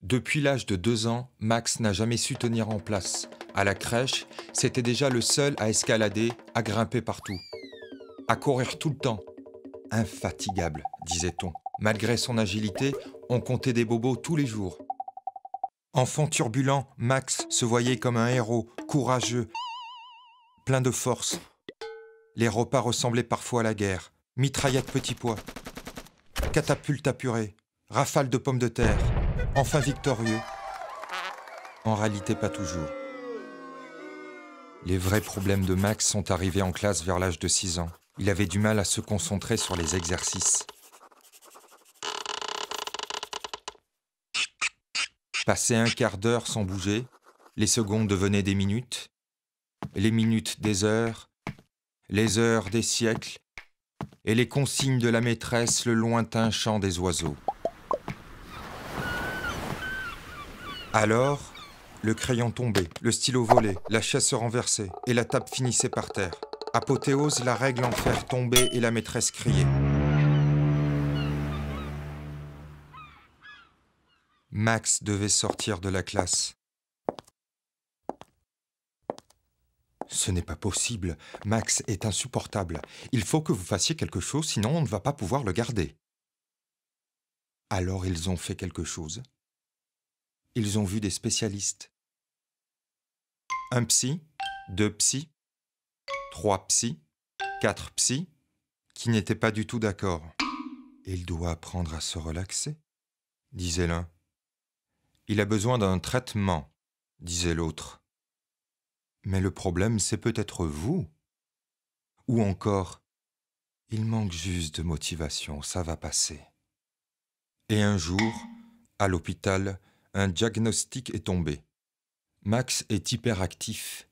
Depuis l'âge de 2 ans, Max n'a jamais su tenir en place. À la crèche, c'était déjà le seul à escalader, à grimper partout, à courir tout le temps. Infatigable, disait-on. Malgré son agilité, on comptait des bobos tous les jours. Enfant turbulent, Max se voyait comme un héros, courageux, plein de force. Les repas ressemblaient parfois à la guerre. Mitraillette petit pois, catapulte à purée, rafale de pommes de terre. Enfin victorieux. En réalité, pas toujours. Les vrais problèmes de Max sont arrivés en classe vers l'âge de 6 ans. Il avait du mal à se concentrer sur les exercices. Passer un quart d'heure sans bouger, les secondes devenaient des minutes, les minutes des heures, les heures des siècles, et les consignes de la maîtresse le lointain chant des oiseaux. Alors, le crayon tombait, le stylo volait, la chaise se renversait et la table finissait par terre. Apothéose, la règle en fer tombait et la maîtresse criait. Max devait sortir de la classe. Ce n'est pas possible. Max est insupportable. Il faut que vous fassiez quelque chose, sinon on ne va pas pouvoir le garder. Alors ils ont fait quelque chose. Ils ont vu des spécialistes. Un psy, 2 psys, 3 psys, 4 psys, qui n'étaient pas du tout d'accord. Il doit apprendre à se relaxer, disait l'un. Il a besoin d'un traitement, disait l'autre. Mais le problème, c'est peut-être vous. Ou encore, il manque juste de motivation, ça va passer. Et un jour, à l'hôpital, un diagnostic est tombé. Max est hyperactif.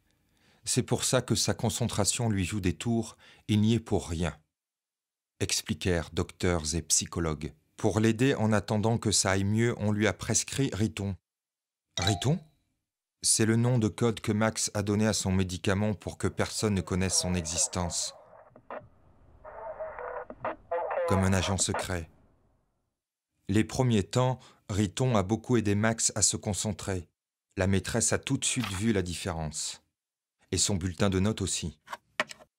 C'est pour ça que sa concentration lui joue des tours, il n'y est pour rien. Expliquèrent docteurs et psychologues. Pour l'aider en attendant que ça aille mieux, on lui a prescrit Riton. Riton ? C'est le nom de code que Max a donné à son médicament pour que personne ne connaisse son existence. Comme un agent secret. Les premiers temps, Riton a beaucoup aidé Max à se concentrer. La maîtresse a tout de suite vu la différence. Et son bulletin de notes aussi.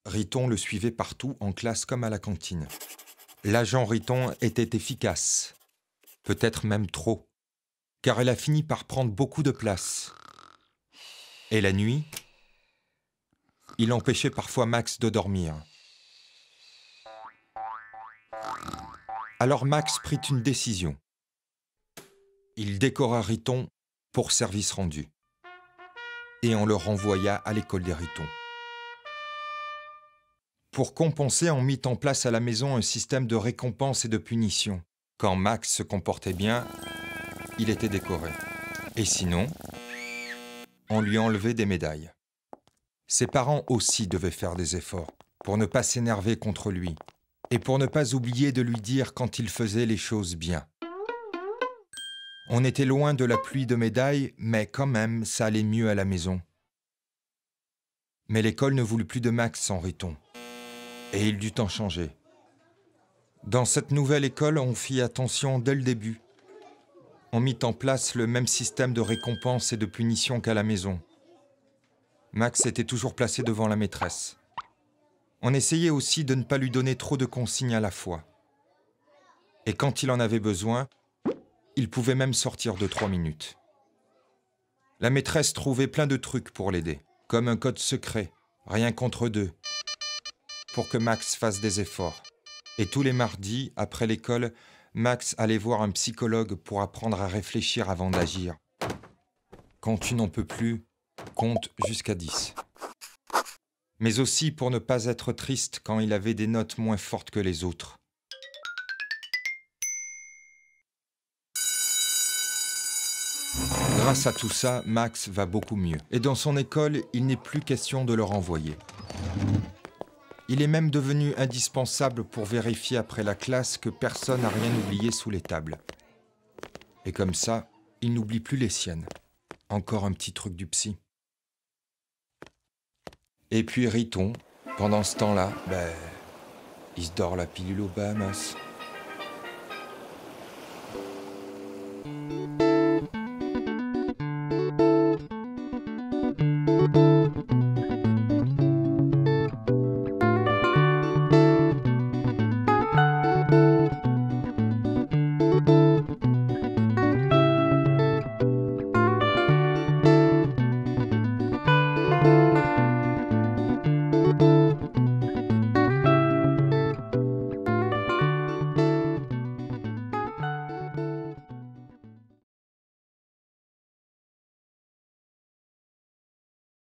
Riton le suivait partout, en classe comme à la cantine. L'agent Riton était efficace. Peut-être même trop. Car elle a fini par prendre beaucoup de place. Et la nuit, il empêchait parfois Max de dormir. Alors Max prit une décision. Il décora Riton pour service rendu. Et on le renvoya à l'école des Ritons. Pour compenser, on mit en place à la maison un système de récompense et de punition. Quand Max se comportait bien, il était décoré. Et sinon, on lui enlevait des médailles. Ses parents aussi devaient faire des efforts pour ne pas s'énerver contre lui et pour ne pas oublier de lui dire quand il faisait les choses bien. On était loin de la pluie de médailles, mais quand même, ça allait mieux à la maison. Mais l'école ne voulut plus de Max sans Riton. Et il dut en changer. Dans cette nouvelle école, on fit attention dès le début. On mit en place le même système de récompense et de punition qu'à la maison. Max était toujours placé devant la maîtresse. On essayait aussi de ne pas lui donner trop de consignes à la fois. Et quand il en avait besoin, il pouvait même sortir de 3 minutes. La maîtresse trouvait plein de trucs pour l'aider, comme un code secret, rien qu'entre deux, pour que Max fasse des efforts. Et tous les mardis, après l'école, Max allait voir un psychologue pour apprendre à réfléchir avant d'agir. Quand tu n'en peux plus, compte jusqu'à 10. Mais aussi pour ne pas être triste quand il avait des notes moins fortes que les autres. Grâce à tout ça, Max va beaucoup mieux. Et dans son école, il n'est plus question de le renvoyer. Il est même devenu indispensable pour vérifier après la classe que personne n'a rien oublié sous les tables. Et comme ça, il n'oublie plus les siennes. Encore un petit truc du psy. Et puis Riton, pendant ce temps-là, il se dort la pilule aux Bahamas.